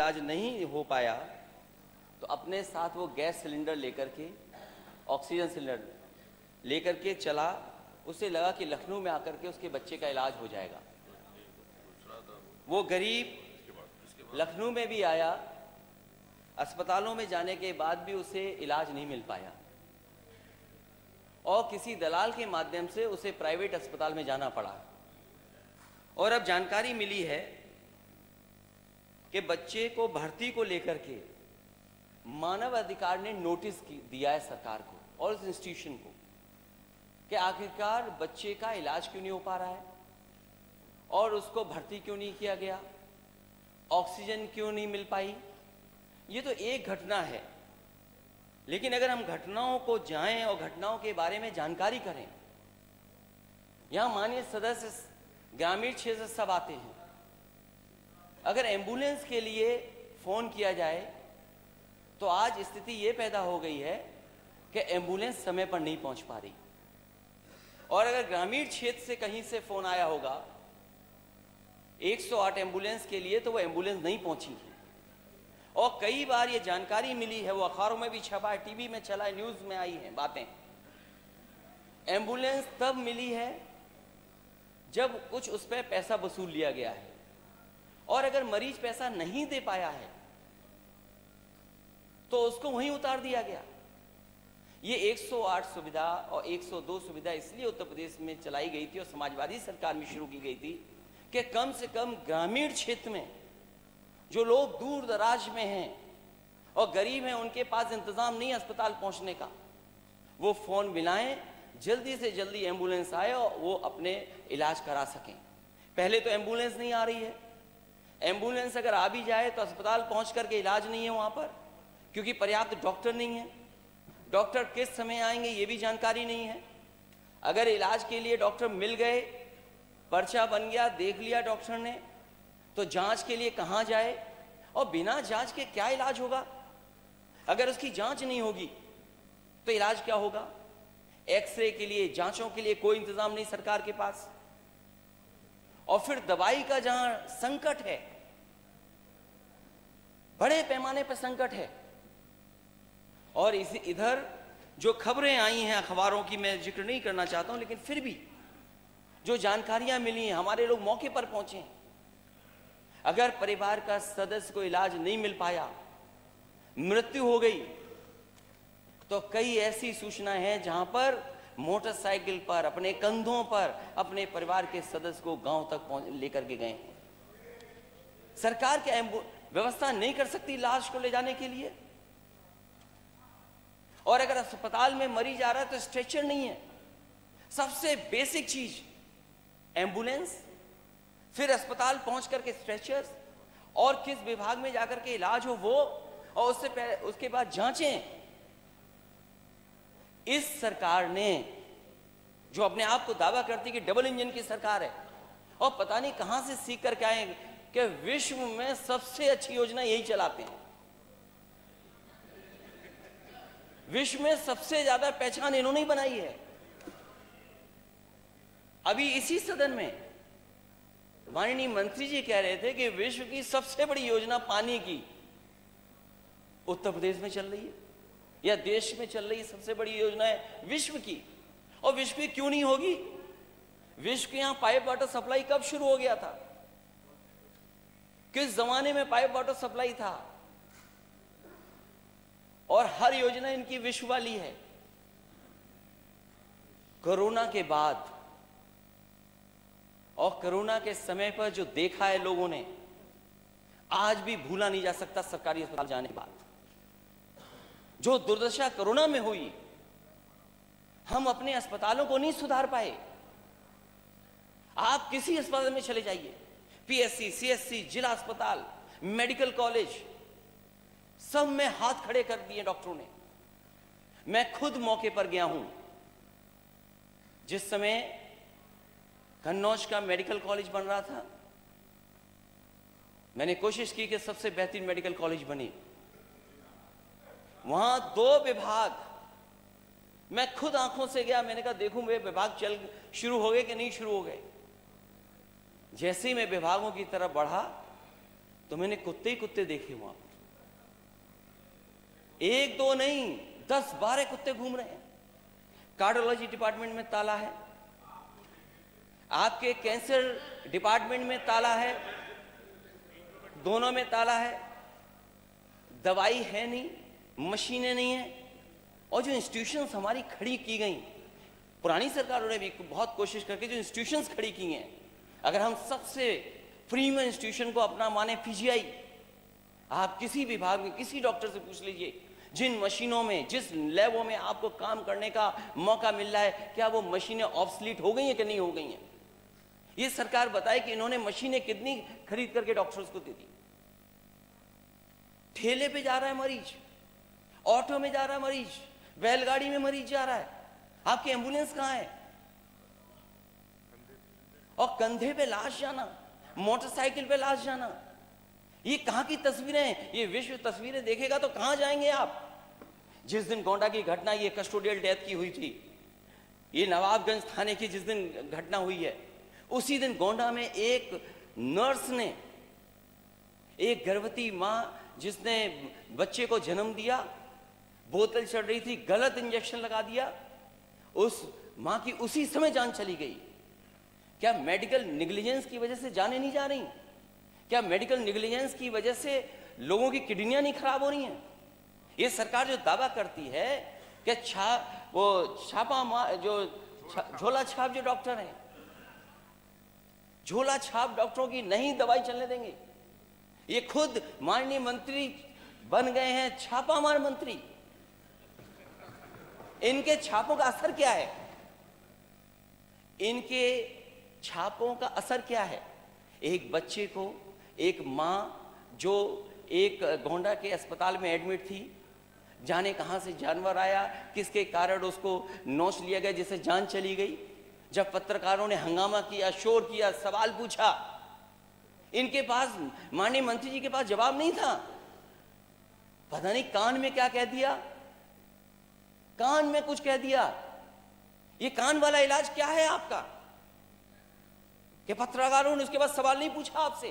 इलाज नहीं हो पाया तो अपने साथ वो गैस सिलेंडर लेकर के, ऑक्सीजन सिलेंडर लेकर के चला। उसे लगा कि लखनऊ में आकर के उसके बच्चे का इलाज हो जाएगा। वो गरीब लखनऊ में भी आया, अस्पतालों में जाने के बाद भी उसे इलाज नहीं मिल पाया और किसी दलाल के माध्यम से उसे प्राइवेट अस्पताल में जाना पड़ा। और अब जानकारी मिली है कि बच्चे को भर्ती को लेकर के मानव अधिकार ने नोटिस दिया है सरकार को और उस इंस्टीट्यूशन को कि आखिरकार बच्चे का इलाज क्यों नहीं हो पा रहा है और उसको भर्ती क्यों नहीं किया गया, ऑक्सीजन क्यों नहीं मिल पाई। ये तो एक घटना है, लेकिन अगर हम घटनाओं को जाएं और घटनाओं के बारे में जानकारी करें, यहां माननीय सदस्य ग्रामीण क्षेत्र से सब आते हैं। अगर एम्बुलेंस के लिए फोन किया जाए तो आज स्थिति ये पैदा हो गई है कि एम्बुलेंस समय पर नहीं पहुंच पा रही। और अगर ग्रामीण क्षेत्र से कहीं से फोन आया होगा 108 एम्बुलेंस के लिए तो वो एम्बुलेंस नहीं पहुंची है। और कई बार ये जानकारी मिली है, वो अखबारों में भी छपा है, टीवी में चला है, न्यूज में आई है बातें। एम्बुलेंस तब मिली है जब कुछ उस पर पैसा वसूल लिया गया है और अगर मरीज पैसा नहीं दे पाया है तो उसको वहीं उतार दिया गया। ये 108 सुविधा और 102 सुविधा इसलिए उत्तर प्रदेश में चलाई गई थी और समाजवादी सरकार में शुरू की गई थी कि कम से कम ग्रामीण क्षेत्र में जो लोग दूर दराज में हैं और गरीब हैं, उनके पास इंतजाम नहीं अस्पताल पहुंचने का, वो फोन मिलाएं, जल्दी से जल्दी एम्बुलेंस आए और वो अपने इलाज करा सकें। पहले तो एम्बुलेंस नहीं आ रही है, एम्बुलेंस अगर आ भी जाए तो अस्पताल पहुंच करके इलाज नहीं है वहां पर, क्योंकि पर्याप्त डॉक्टर नहीं है। डॉक्टर किस समय आएंगे ये भी जानकारी नहीं है। अगर इलाज के लिए डॉक्टर मिल गए, पर्चा बन गया, देख लिया डॉक्टर ने, तो जांच के लिए कहां जाए और बिना जांच के क्या इलाज होगा। अगर उसकी जांच नहीं होगी तो इलाज क्या होगा। एक्सरे के लिए, जांचों के लिए कोई इंतजाम नहीं सरकार के पास। और फिर दवाई का जहां संकट है, बड़े पैमाने पर संकट है। और इधर जो खबरें आई हैं अखबारों की, मैं जिक्र नहीं करना चाहता हूं, लेकिन फिर भी जो जानकारियां मिली हैं, हमारे लोग मौके पर पहुंचे हैं। अगर परिवार का सदस्य को इलाज नहीं मिल पाया, मृत्यु हो गई, तो कई ऐसी सूचनाएं हैं जहां पर मोटरसाइकिल पर, अपने कंधों पर अपने परिवार के सदस्य को गांव तक लेकर के गए हैं। सरकार क्या व्यवस्था नहीं कर सकती लाश को ले जाने के लिए। और अगर अस्पताल में मरीज आ रहा है तो स्ट्रेचर नहीं है, सबसे बेसिक चीज एम्बुलेंस, फिर अस्पताल पहुंच करके स्ट्रेचर्स, और किस विभाग में जाकर के इलाज हो वो, और उसके बाद जांचें। इस सरकार ने, जो अपने आप को दावा करती कि डबल इंजन की सरकार है, और पता नहीं कहां से सीख करके आए कि विश्व में सबसे अच्छी योजना यही चलाते हैं, विश्व में सबसे ज्यादा पहचान इन्होंने ही बनाई है। अभी इसी सदन में माननीय मंत्री जी कह रहे थे कि विश्व की सबसे बड़ी योजना पानी की उत्तर प्रदेश में चल रही है या देश में चल रही है, सबसे बड़ी योजना है विश्व की। और विश्व की क्यों नहीं होगी। विश्व के यहां पाइप वाटर सप्लाई कब शुरू हो गया था, किस जमाने में पाइप वाटर सप्लाई था, और हर योजना इनकी विश्व वाली है। कोरोना के बाद और कोरोना के समय पर जो देखा है लोगों ने, आज भी भूला नहीं जा सकता। सरकारी अस्पताल जाने के बाद जो दुर्दशा कोरोना में हुई, हम अपने अस्पतालों को नहीं सुधार पाए। आप किसी अस्पताल में चले जाइए, पीएससी, सीएससी, जिला अस्पताल, मेडिकल कॉलेज, सब में हाथ खड़े कर दिए डॉक्टरों ने। मैं खुद मौके पर गया हूं जिस समय कन्नौज का मेडिकल कॉलेज बन रहा था। मैंने कोशिश की कि सबसे बेहतरीन मेडिकल कॉलेज बने। वहां 2 विभाग, मैं खुद आंखों से गया, मैंने कहा देखूं वे विभाग शुरू हो गए कि नहीं शुरू हो गए। जैसे ही मैं विभागों की तरफ बढ़ा तो मैंने कुत्ते ही कुत्ते देखे वहां पर, एक दो नहीं 10-12 कुत्ते घूम रहे हैं। कार्डियोलॉजी डिपार्टमेंट में ताला है, आपके कैंसर डिपार्टमेंट में ताला है, दोनों में ताला है, दवाई है नहीं, मशीनें नहीं है। और जो इंस्टीट्यूशंस हमारी खड़ी की गई, पुरानी सरकारों ने भी बहुत कोशिश करके जो इंस्टीट्यूशंस खड़ी की हैं, अगर हम सबसे प्रीमियम इंस्टीट्यूशन को अपना माने पीजीआई, आप किसी विभाग में किसी डॉक्टर से पूछ लीजिए, जिन मशीनों में जिस लैबों में आपको काम करने का मौका मिल रहा है, क्या वो मशीनें ऑब्सलीट हो गई हैं कि नहीं हो गई हैं? ये सरकार बताए कि इन्होंने मशीनें कितनी खरीद करके डॉक्टर्स को दे दी। ठेले पे जा रहा है मरीज, ऑटो में जा रहा है मरीज, बैलगाड़ी में मरीज जा रहा है, आपकी एम्बुलेंस कहां है? और कंधे पे लाश जाना, मोटरसाइकिल पे लाश जाना, ये कहां की तस्वीरें हैं? ये विश्व तस्वीरें देखेगा तो कहां जाएंगे आप? जिस दिन गोंडा की घटना, ये कस्टोडियल डेथ की हुई थी, ये नवाबगंज थाने की जिस दिन घटना हुई है, उसी दिन गोंडा में एक नर्स ने, एक गर्भवती मां जिसने बच्चे को जन्म दिया, बोतल चढ़ रही थी, गलत इंजेक्शन लगा दिया, उस मां की उसी समय जान चली गई। क्या मेडिकल नेग्लिजेंस की वजह से जानें नहीं जा रही? क्या मेडिकल नेग्लिजेंस की वजह से लोगों की किडनियां नहीं खराब हो रही हैं? ये सरकार जो दावा करती है कि झोला छाप जो डॉक्टर हैं, झोला छाप डॉक्टरों की नहीं दवाई चलने देंगे। ये खुद माननीय मंत्री बन गए हैं छापामार मंत्री। इनके छापों का असर क्या है? इनके छापों का असर क्या है? एक बच्चे को, एक मां जो एक गोंडा के अस्पताल में एडमिट थी, जाने कहां से जानवर आया, किसके कारण उसको नोच लिया गया, जिससे जान चली गई। जब पत्रकारों ने हंगामा किया, शोर किया, सवाल पूछा, इनके पास, माननीय मंत्री जी के पास जवाब नहीं था। पता नहीं कान में क्या कह दिया, कान में कुछ कह दिया। ये कान वाला इलाज क्या है आपका कि पत्रकारों ने उसके बाद सवाल नहीं पूछा आपसे?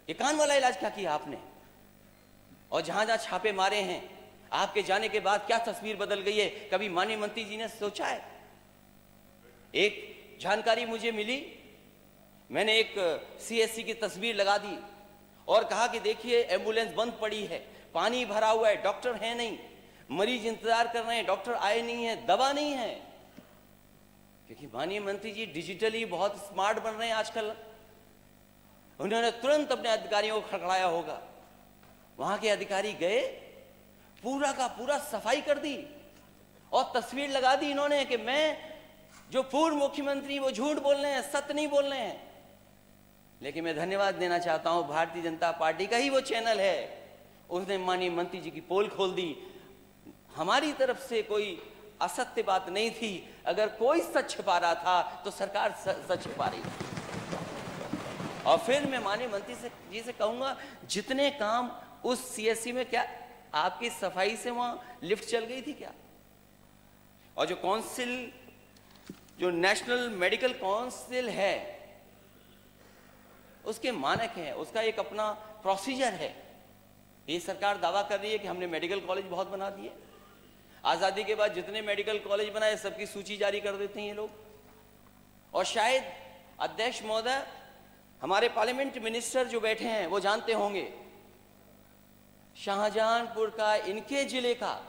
ये कान वाला इलाज क्या किया आपने? और जहां जहां छापे मारे हैं, आपके जाने के बाद क्या तस्वीर बदल गई है, कभी माननीय मंत्री जी ने सोचा है? एक जानकारी मुझे मिली, मैंने एक सीएससी की तस्वीर लगा दी और कहा कि देखिए एम्बुलेंस बंद पड़ी है, पानी भरा हुआ है, डॉक्टर है नहीं, मरीज इंतजार कर रहे हैं, डॉक्टर आए नहीं है, दवा नहीं है। क्योंकि माननीय मंत्री जी डिजिटली बहुत स्मार्ट बन रहे हैं आजकल। उन्होंने तुरंत अपने अधिकारियों को खड़खड़ाया होगा, वहां के अधिकारी गए, पूरा का पूरा सफाई कर दी और तस्वीर लगा दी इन्होंने कि मैं, जो पूर्व मुख्यमंत्री, वो झूठ बोल रहे हैं, सत्य नहीं बोल रहे हैं। लेकिन मैं धन्यवाद देना चाहता हूं, भारतीय जनता पार्टी का ही वो चैनल है, उसने माननीय मंत्री जी की पोल खोल दी। हमारी तरफ से कोई असत्य बात नहीं थी। अगर कोई सच छिपा रहा था तो सरकार सच छिपा रही थी। और फिर मैं माननीय मंत्री जी से कहूंगा, जितने काम उस सीएससी में, क्या आपकी सफाई से वहां लिफ्ट चल गई थी क्या? और जो काउंसिल, जो नेशनल मेडिकल काउंसिल है, उसके मानक हैं, उसका एक अपना प्रोसीजर है। ये सरकार दावा कर रही है कि हमने मेडिकल कॉलेज बहुत बना दिए। आजादी के बाद जितने मेडिकल कॉलेज बनाए सबकी सूची जारी कर देते हैं ये लोग। और शायद अध्यक्ष महोदय, हमारे पार्लियामेंट मिनिस्टर जो बैठे हैं वो जानते होंगे, शाहजहांपुर का, इनके जिले का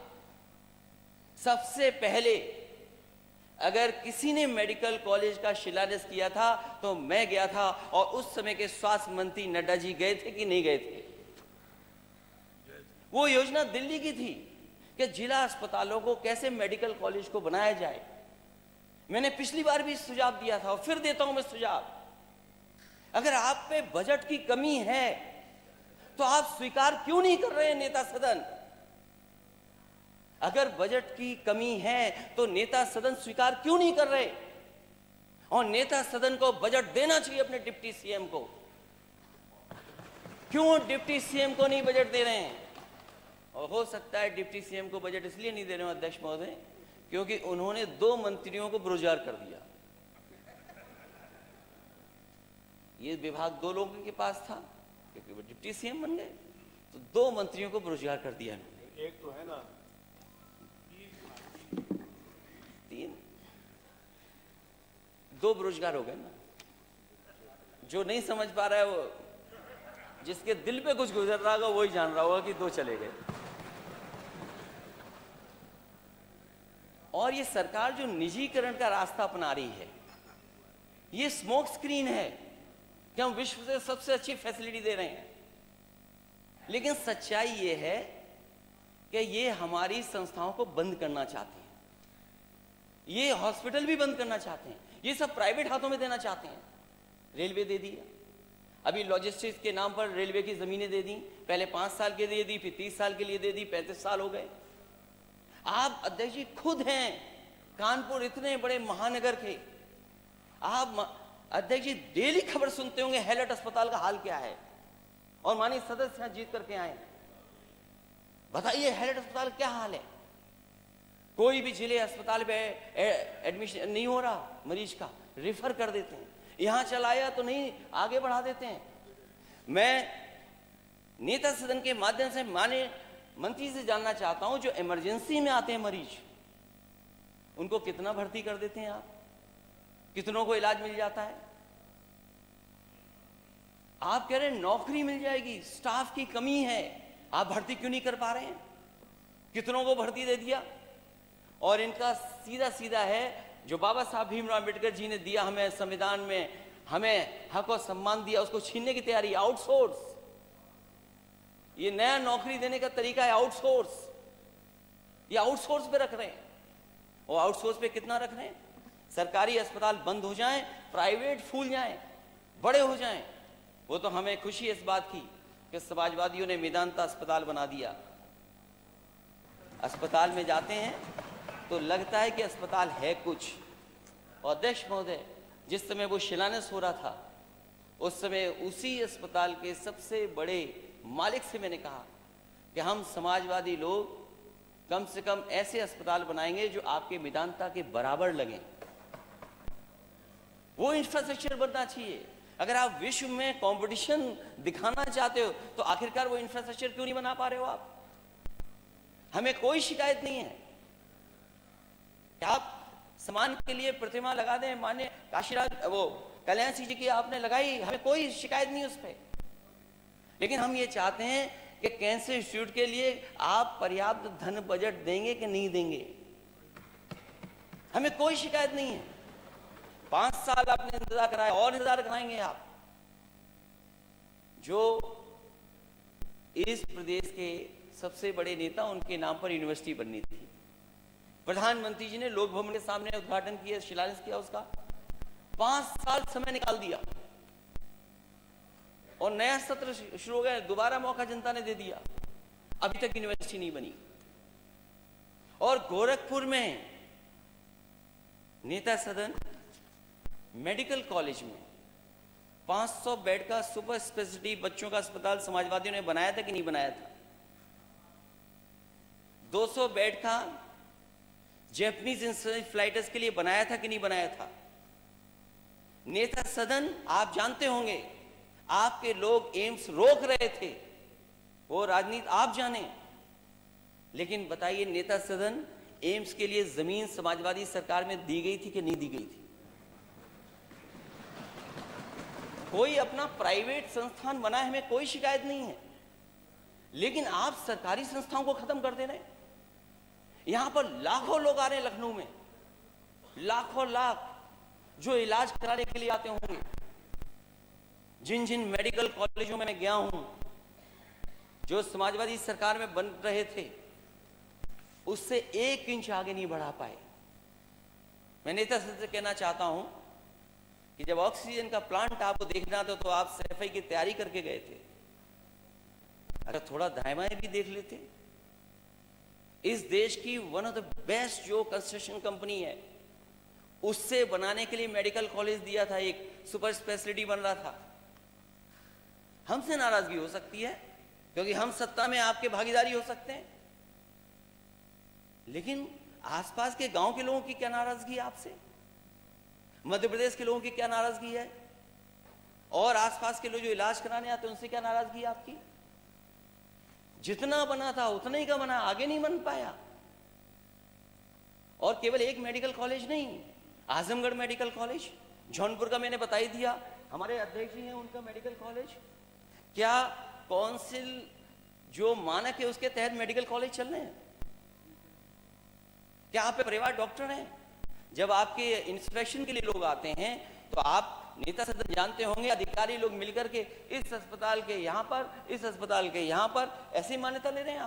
सबसे पहले अगर किसी ने मेडिकल कॉलेज का शिलान्यास किया था तो मैं गया था। और उस समय के स्वास्थ्य मंत्री नड्डा जी गए थे कि नहीं गए थे? वो योजना दिल्ली की थी कि जिला अस्पतालों को कैसे मेडिकल कॉलेज को बनाया जाए। मैंने पिछली बार भी सुझाव दिया था और फिर देता हूं मैं सुझाव। अगर आप पे बजट की कमी है तो आप स्वीकार क्यों नहीं कर रहे हैं नेता सदन? अगर बजट की कमी है तो नेता सदन स्वीकार क्यों नहीं कर रहे? और नेता सदन को बजट देना चाहिए अपने डिप्टी सीएम को। क्यों डिप्टी सीएम को नहीं बजट दे रहे हैं? और हो सकता है डिप्टी सीएम को बजट इसलिए नहीं दे रहे हो अध्यक्ष महोदय, क्योंकि उन्होंने 2 मंत्रियों को बेरोजगार कर दिया। ये विभाग 2 लोगों के पास था, क्योंकि वो डिप्टी सीएम बन गए, तो 2 मंत्रियों को बेरोजगार कर दिया इन्होंने। एक तो है ना 3 2 बेरोजगार हो गए ना। जो नहीं समझ पा रहा है, वो जिसके दिल पे कुछ गुजर रहा होगा वही जान रहा होगा कि 2 चले गए। और ये सरकार जो निजीकरण का रास्ता अपना रही है, ये स्मोक स्क्रीन है कि हम विश्व से सबसे अच्छी फैसिलिटी दे रहे हैं, लेकिन सच्चाई ये है कि ये हमारी संस्थाओं को बंद करना चाहते हैं, ये हॉस्पिटल भी बंद करना चाहते हैं, ये सब प्राइवेट हाथों में देना चाहते हैं। रेलवे दे दिया, अभी लॉजिस्टिक्स के नाम पर रेलवे की जमीनें दे दी, पहले 5 साल के लिए दी, फिर 30 साल के लिए दे दी, 35 साल हो गए। आप अध्यक्ष जी खुद हैं कानपुर इतने बड़े महानगर के, आप अध्यक्ष जी डेली खबर सुनते होंगे हैलट अस्पताल का हाल क्या है, और माननीय सदस्य यहां जीत करके आए, बताइए हैलट अस्पताल क्या हाल है। कोई भी जिले अस्पताल में एडमिशन नहीं हो रहा, मरीज का रेफर कर देते हैं, यहां चलाया तो नहीं आगे बढ़ा देते हैं। मैं नेता सदन के माध्यम से माननीय मंत्री से जानना चाहता हूं, जो इमरजेंसी में आते हैं मरीज, उनको कितना भर्ती कर देते हैं आप, कितनों को इलाज मिल जाता है। आप कह रहे हैं नौकरी मिल जाएगी, स्टाफ की कमी है, आप भर्ती क्यों नहीं कर पा रहे हैं, कितनों को भर्ती दे दिया। और इनका सीधा सीधा है, जो बाबा साहब भीमराव अम्बेडकर जी ने दिया हमें संविधान में, हमें हक और सम्मान दिया, उसको छीनने की तैयारी। आउटसोर्स, ये नया नौकरी देने का तरीका है आउटसोर्स, ये आउटसोर्स पे रख रहे हैं। और आउटसोर्स पे कितना रख रहे हैं, सरकारी अस्पताल बंद हो जाएं, प्राइवेट फूल जाएं, बड़े हो जाएं। वो तो हमें खुशी इस बात की कि समाजवादियों ने मेदांता अस्पताल बना दिया। अस्पताल में जाते हैं तो लगता है कि अस्पताल है कुछ। और अध्यक्ष महोदय, जिस समय वो शिलान्यास हो रहा था, उस समय उसी अस्पताल के सबसे बड़े मालिक से मैंने कहा कि हम समाजवादी लोग कम से कम ऐसे अस्पताल बनाएंगे जो आपके मेदांता के बराबर लगें। वो इंफ्रास्ट्रक्चर बनना चाहिए। अगर आप विश्व में कंपटीशन दिखाना चाहते हो तो आखिरकार वो इंफ्रास्ट्रक्चर क्यों नहीं बना पा रहे हो आप। हमें कोई शिकायत नहीं है, आप सम्मान के लिए प्रतिमा लगा दें, मान्य काशीराज वो कल्याण सिंह जी की आपने लगाई, हमें कोई शिकायत नहीं उस पर। लेकिन हम ये चाहते हैं कि कैंसर इंस्टीट्यूट के लिए आप पर्याप्त धन बजट देंगे कि नहीं देंगे, हमें कोई शिकायत नहीं है। 5 साल आपने इंतजार कराया और इंतजार कराएंगे आप। जो इस प्रदेश के सबसे बड़े नेता, उनके नाम पर यूनिवर्सिटी बननी थी, प्रधानमंत्री जी ने लोक भवन के सामने उद्घाटन किया, शिलान्यास किया उसका, 5 साल समय निकाल दिया और नया सत्र शुरू हो गया, दोबारा मौका जनता ने दे दिया, अभी तक यूनिवर्सिटी नहीं बनी। और गोरखपुर में नेता सदन मेडिकल कॉलेज में 500 बेड का सुपर स्पेशलिटी बच्चों का अस्पताल समाजवादियों ने बनाया था कि नहीं बनाया था। 200 बेड का जैपनीज इंसेफेलाइटिस के लिए बनाया था कि नहीं बनाया था। नेता सदन, आप जानते होंगे, आपके लोग एम्स रोक रहे थे, वो राजनीति आप जाने, लेकिन बताइए नेता सदन, एम्स के लिए जमीन समाजवादी सरकार में दी गई थी कि नहीं दी गई थी। कोई अपना प्राइवेट संस्थान बना है, हमें कोई शिकायत नहीं है, लेकिन आप सरकारी संस्थाओं को खत्म कर दे रहे हैं। यहां पर लाखों लोग आ रहे हैं, लखनऊ में लाखों लाख जो इलाज कराने के लिए आते होंगे। जिन जिन मेडिकल कॉलेजों में मैं गया हूं, जो समाजवादी सरकार में बन रहे थे, उससे 1 इंच आगे नहीं बढ़ा पाए। मैं नेता से कहना चाहता हूं कि जब ऑक्सीजन का प्लांट आपको देखना था तो आप सफाई की तैयारी करके गए थे, अगर थोड़ा दाएं बाएं भी देख लेते। इस देश की वन ऑफ द बेस्ट जो कंस्ट्रक्शन कंपनी है, उससे बनाने के लिए मेडिकल कॉलेज दिया था, एक सुपर स्पेशलिटी बन रहा था। हमसे नाराजगी हो सकती है क्योंकि हम सत्ता में आपके भागीदारी हो सकते हैं, लेकिन आसपास के गांव के लोगों की क्या नाराजगी है आपसे, मध्य प्रदेश के लोगों की क्या नाराजगी है। और आसपास के लोग जो इलाज कराने आते हैं उनसे क्या नाराजगी आपकी? जितना बना था उतना ही का बना, आगे नहीं बन पाया। और केवल एक मेडिकल कॉलेज नहीं, आजमगढ़ मेडिकल कॉलेज, जौनपुर का मैंने बता ही दिया, हमारे अध्यक्ष जी हैं उनका मेडिकल कॉलेज। क्या काउंसिल जो मानक है उसके तहत मेडिकल कॉलेज चल रहे हैं? क्या आप पे परिवार डॉक्टर हैं? जब आपके इंस्पेक्शन के लिए लोग आते हैं तो आप नेता सदन जानते होंगे, अधिकारी लोग मिलकर के इस अस्पताल के यहां पर, इस अस्पताल के यहां पर ऐसी मान्यता ले रहे हैं।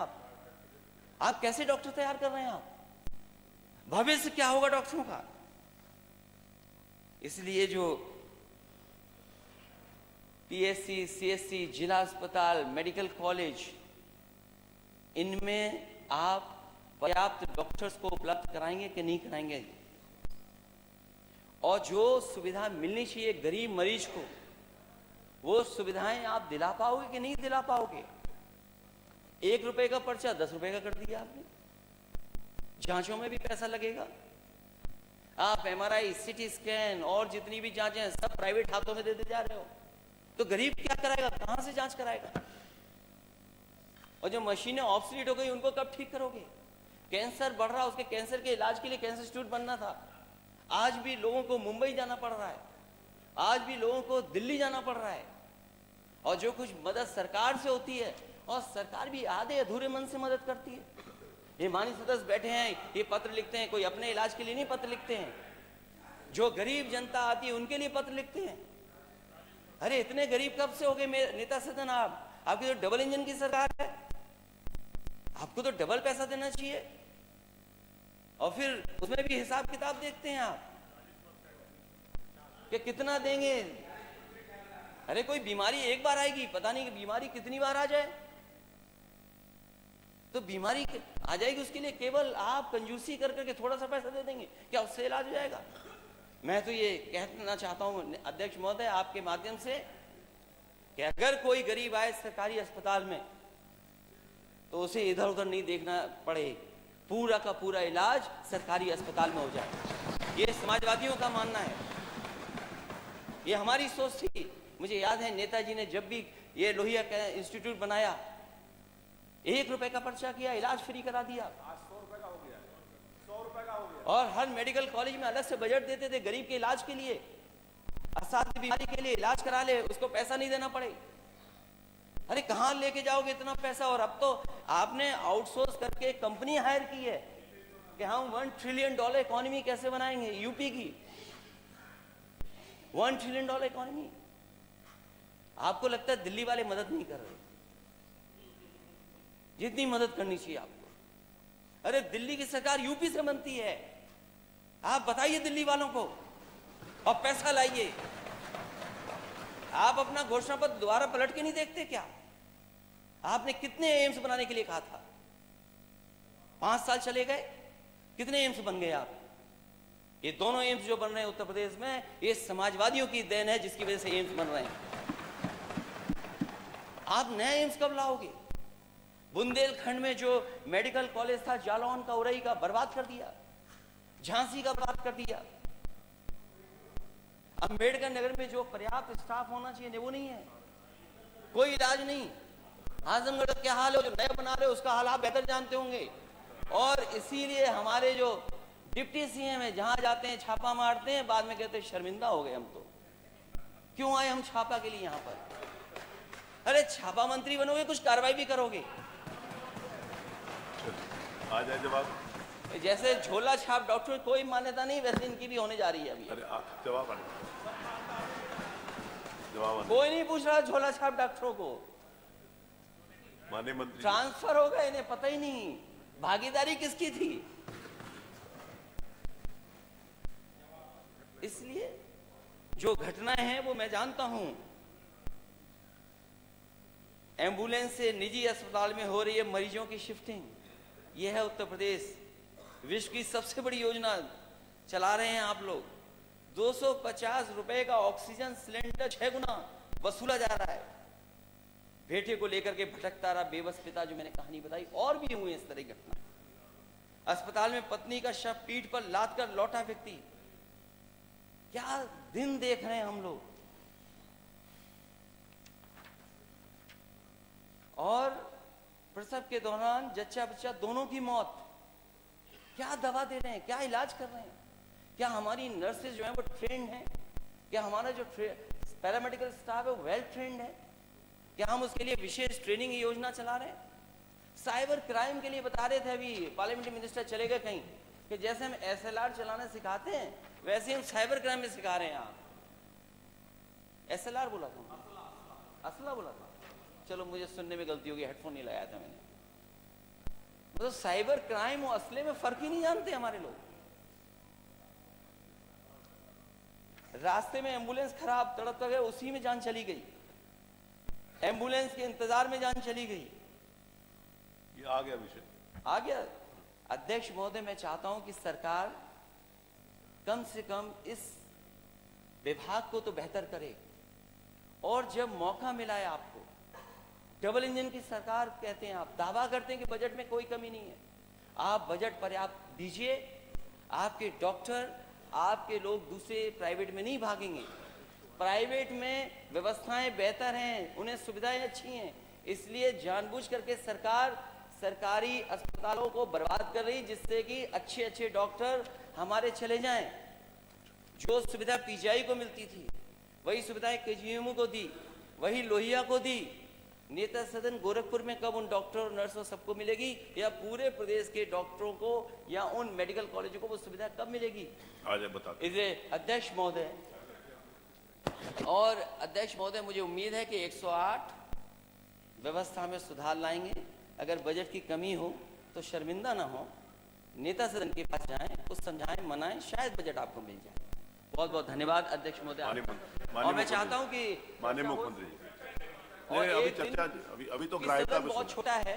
आप कैसे डॉक्टर तैयार कर रहे हैं? आप भविष्य क्या होगा डॉक्टरों का? इसलिए जो पीएससी, सीएससी, जिला अस्पताल, मेडिकल कॉलेज, इनमें आप पर्याप्त डॉक्टर्स को उपलब्ध कराएंगे कि नहीं कराएंगे? और जो सुविधा मिलनी चाहिए गरीब मरीज को, वो सुविधाएं आप दिला पाओगे कि नहीं दिला पाओगे? 1 रुपए का पर्चा 10 रुपए का कर दिया आपने। जांचों में भी पैसा लगेगा। आप एमआरआई, सीटी स्कैन और जितनी भी जांचें हैं सब प्राइवेट हाथों में देते जा रहे हो, तो गरीब क्या कराएगा? कहां से जांच कराएगा? और जो मशीनें ऑब्सोलीट हो गई उनको कब ठीक करोगे? कैंसर बढ़ रहा, उसके कैंसर के इलाज के लिए कैंसर इंस्टीट्यूट बनना था, आज भी लोगों को मुंबई जाना पड़ रहा है, आज भी लोगों को दिल्ली जाना पड़ रहा है। और जो कुछ मदद सरकार से होती है, और सरकार भी आधे अधूरे मन से मदद करती है। ये माननीय सदस्य बैठे हैं, ये पत्र लिखते हैं, कोई अपने इलाज के लिए नहीं पत्र लिखते हैं, जो गरीब जनता आती है उनके लिए पत्र लिखते हैं। अरे इतने गरीब कब से हो गए नेता सदन? आपकी तो डबल इंजन की सरकार है, आपको तो डबल पैसा देना चाहिए। और फिर उसमें भी हिसाब किताब देखते हैं आप कि कितना देंगे। अरे कोई बीमारी एक बार आएगी, पता नहीं कि बीमारी कितनी बार आ जाए। तो बीमारी आ जाएगी, उसके लिए केवल आप कंजूसी कर करके थोड़ा सा पैसा दे देंगे, क्या उससे इलाज हो जाएगा? मैं तो ये कहना चाहता हूं अध्यक्ष महोदय आपके माध्यम से कि अगर कोई गरीब आए सरकारी अस्पताल में तो उसे इधर उधर नहीं देखना पड़े, पूरा का पूरा इलाज सरकारी अस्पताल में हो जाए। ये समाजवादियों का मानना है, ये हमारी सोच थी। मुझे याद है नेताजी ने जब भी ये लोहिया का इंस्टीट्यूट बनाया, 1 रुपए का पर्चा किया, इलाज फ्री करा दिया। आज 100 रुपए का हो गया, 100 रुपए का हो गया। और हर मेडिकल कॉलेज में अलग से बजट देते थे गरीब के इलाज के लिए, असाध्य बीमारी के लिए इलाज करा ले, उसको पैसा नहीं देना पड़े। अरे कहां लेके जाओगे इतना पैसा? और अब तो आपने आउटसोर्स करके कंपनी हायर की है कि हम $1 ट्रिलियन इकोनॉमी कैसे बनाएंगे यूपी की। $1 ट्रिलियन इकोनॉमी। आपको लगता है दिल्ली वाले मदद नहीं कर रहे जितनी मदद करनी चाहिए आपको? अरे दिल्ली की सरकार यूपी से बनती है, आप बताइए दिल्ली वालों को, और पैसा लाइए। आप अपना घोषणा पत्र दोबारा पलट के नहीं देखते क्या? आपने कितने एम्स बनाने के लिए कहा था? 5 साल चले गए, कितने एम्स बन गए आप? ये दोनों एम्स जो बन रहे हैं उत्तर प्रदेश में, ये समाजवादियों की देन है जिसकी वजह से एम्स बन रहे हैं। आप नया एम्स कब लाओगे? बुंदेलखंड में जो मेडिकल कॉलेज था जालौन का, उरई का, बर्बाद कर दिया, झांसी का बर्बाद कर दिया। अम्बेडकर नगर में जो पर्याप्त स्टाफ होना चाहिए वो नहीं है, कोई इलाज नहीं। आजमगढ़ का क्या हाल है, जो नया बना रहे हो उसका हाल आप बेहतर जानते होंगे। और इसीलिए हमारे जो डिप्टी सीएम है जहां जाते हैं छापा मारते हैं, बाद में कहते हैं शर्मिंदा हो गए हम तो, क्यों आए हम छापा के लिए यहाँ पर? अरे छापा मंत्री बनोगे, कुछ कार्रवाई भी करोगे। आ जाए जवाब। जैसे झोला छाप डॉक्टर कोई मान्यता नहीं, वैसे इनकी भी होने जा रही है अभी। अरे जवाब कोई नहीं पूछ रहा झोला छाप डॉक्टरों को। माननीय मंत्री ट्रांसफर हो गए, इन्हें पता ही नहीं भागीदारी किसकी थी। इसलिए जो घटनाएं हैं वो मैं जानता हूं। एम्बुलेंस से निजी अस्पताल में हो रही है मरीजों की शिफ्टिंग, यह है उत्तर प्रदेश। विश्व की सबसे बड़ी योजना चला रहे हैं आप लोग। 250 रुपए का ऑक्सीजन सिलेंडर 6 गुना वसूला जा रहा है। बेटे को लेकर के भटकता रहा बेबस पिता, जो मैंने कहानी बताई, और भी हुई इस तरह की घटना। अस्पताल में पत्नी का शव पीठ पर लाद कर लौटा व्यक्ति। क्या दिन देख रहे हैं हम लोग? प्रसव के दौरान जच्चा बच्चा दोनों की मौत। क्या दवा दे रहे हैं, क्या इलाज कर रहे हैं? क्या हमारी नर्सेज जो है वो ट्रेंड है? क्या हमारा जो पैरामेडिकल स्टाफ है वो वेल ट्रेंड है? क्या हम उसके लिए विशेष ट्रेनिंग की योजना चला रहे हैं? साइबर क्राइम के लिए बता रहे थे अभी पार्लियामेंट्री मिनिस्टर चले गए कहीं, कि जैसे हम SLR चलाना सिखाते हैं वैसे हम साइबर क्राइम में सिखा रहे हैं। यहाँ SLR बोला था, असला बोला था, चलो मुझे सुनने में गलती होगी, हेडफोन नहीं लगाया था मैंने। तो साइबर क्राइम और असले में फर्क ही नहीं जानते हमारे लोग। रास्ते में एम्बुलेंस खराब, तड़प गए, उसी में जान चली गई, एम्बुलेंस के इंतजार में जान चली गई। ये आ गया विषय, आ गया। अध्यक्ष महोदय, मैं चाहता हूं कि सरकार कम से कम इस विभाग को तो बेहतर करे, और जब मौका मिला है आपको, डबल इंजन की सरकार कहते हैं आप, दावा करते हैं कि बजट में कोई कमी नहीं है, आप बजट पर्याप्त दीजिए। आपके डॉक्टर, आपके लोग दूसरे प्राइवेट में नहीं भागेंगे। प्राइवेट में व्यवस्थाएं बेहतर हैं, उन्हें सुविधाएं अच्छी हैं, इसलिए जानबूझ करके सरकार सरकारी अस्पतालों को बर्बाद कर रही, जिससे कि अच्छे अच्छे डॉक्टर हमारे चले जाएं। जो सुविधा PGI को मिलती थी वही सुविधाएं KGMU को दी, वही लोहिया को दी। नेता सदन गोरखपुर में कब उन डॉक्टर और नर्सों सबको मिलेगी, या पूरे प्रदेश के डॉक्टरों को या उन मेडिकल कॉलेजों को वो सुविधा कब मिलेगी? आज बता। इसलिए अध्यक्ष महोदय और अध्यक्ष महोदय, मुझे उम्मीद है कि 108 व्यवस्था में सुधार लाएंगे। अगर बजट की कमी हो तो शर्मिंदा ना हो, नेता सदन के पास जाएं, कुछ समझाएं, मनाएं, शायद बजट आपको मिल जाए। बहुत बहुत धन्यवाद अध्यक्ष महोदय। और मैं चाहता हूं कि माननीय मुख्यमंत्री जी, और अभी एक चर्चा, अभी तो सदन बहुत छोटा है,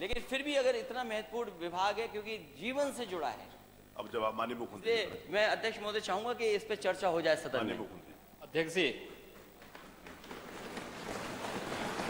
लेकिन फिर भी अगर इतना महत्वपूर्ण विभाग है, क्योंकि जीवन से जुड़ा है। अब जवाब माननीय मुख्यमंत्री, मैं अध्यक्ष महोदय चाहूंगा कि इस पे चर्चा हो जाए सदन में। मुख्यमंत्री। अध्यक्ष जी,